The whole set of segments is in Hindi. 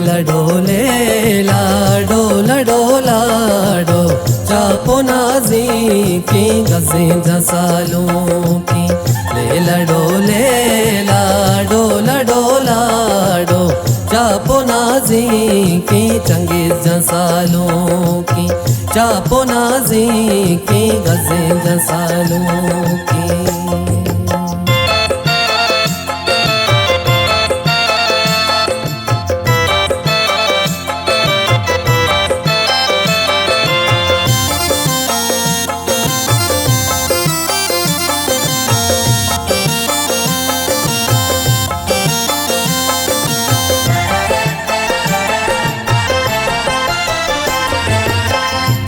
लडोले लाडो लडोलाडो चापो नाजी की गजे जसालों की ले लडोले लाडो लडोलाडो चापो नाजी की चंगेज जसालों की चापो नाजी की गजे जसालों की।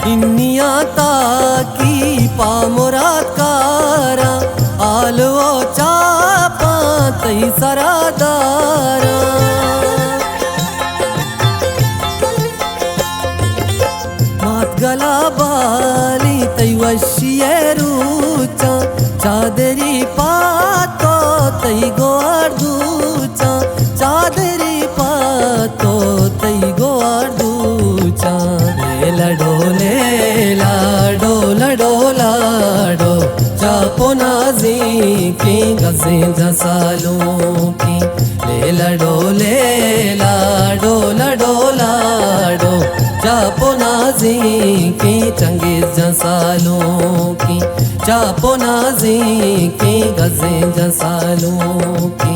इन्निया ताकी पामुराद कारा आलो चापा तई सरादारा मात गला बाली तई वशियरूचा चादरी पातो तई गोआर्दूचा चादरी पातो तई गोआर्दूचा लडोले लाडो लडोलाडो चापो नाजी की गजे जसालों की ले लडोले लाडो लडोलाडो चापो नाजी की चंगेज जसालों की चापो नाजी की गजे जसालों की।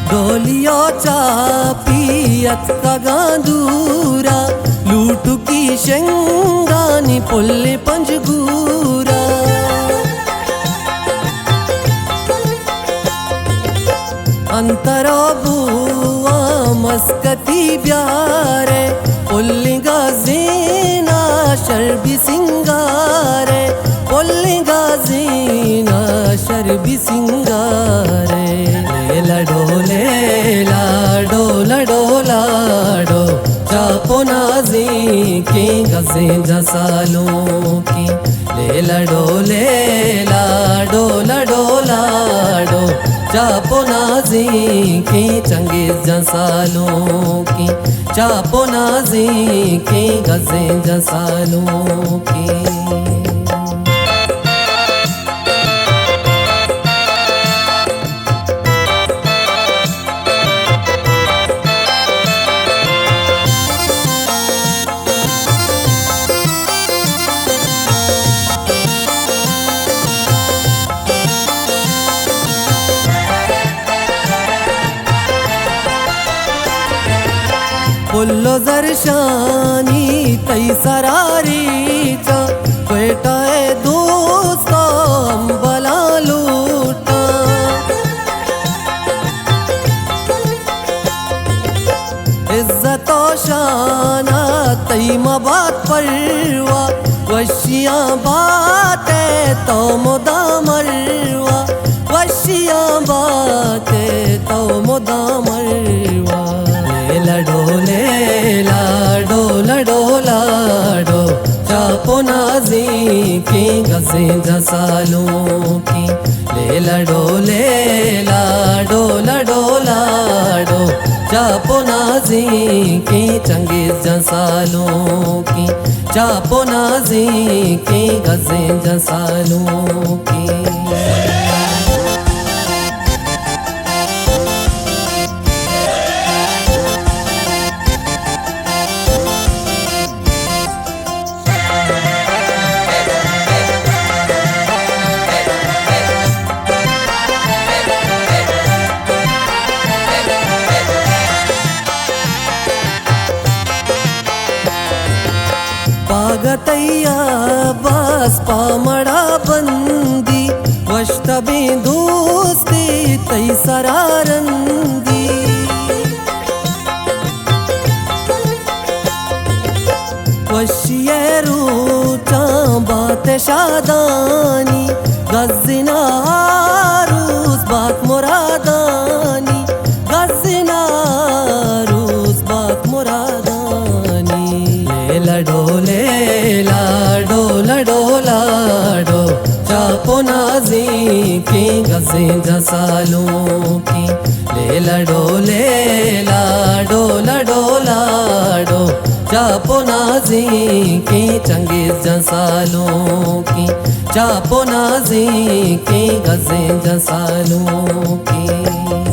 डोलियो चापियत का गांदूरा लूटू की शंगानी पुल्ले पंजगूरा अंतरा बुआ मस्कती ब्यारे पुल्लिंगा जीना शर्बी सिंगारे पुल्लिंगा जीना शर्बी सिंगारे लडोले लाडो लडोलाडो चापो नाजी की गजे जसालों की ले लडोले लाडो लडोलाडो चापो नाजी की चंगेज जसालों की चापो नाजी की गजे जसालों की। पुल्लो जरशानी तई सरारीचा बेटा दोस्तो अंबला लूटा इज्जतो शाना तई मबात परवा वशियां बातें तो मुदा मरवा वशियां बातें तो मुदा मरवा लडोले लाडो लडोलाडो चापो नाजी की गजे जसालों की ले लडोले लाडो लडोलाडो चापो नाजी की चंगेज जसालों की चापो नाजी की गजे जसालों की। पागतैया बस पामड़ा बंदी वष्टबे दोस्ती तई सरारंदी वशियरू चा बात शादानी गज़िना आरूस बात मुरादानी गज़िना आरूस बात मुरादानी लाडो लाडो लाडो चापो नाजी की गज़े जसालों की लाडो लाडो लाडो चापो नाजी की चंगेज जसालों की चापो नाजी की गज़े जसालों की।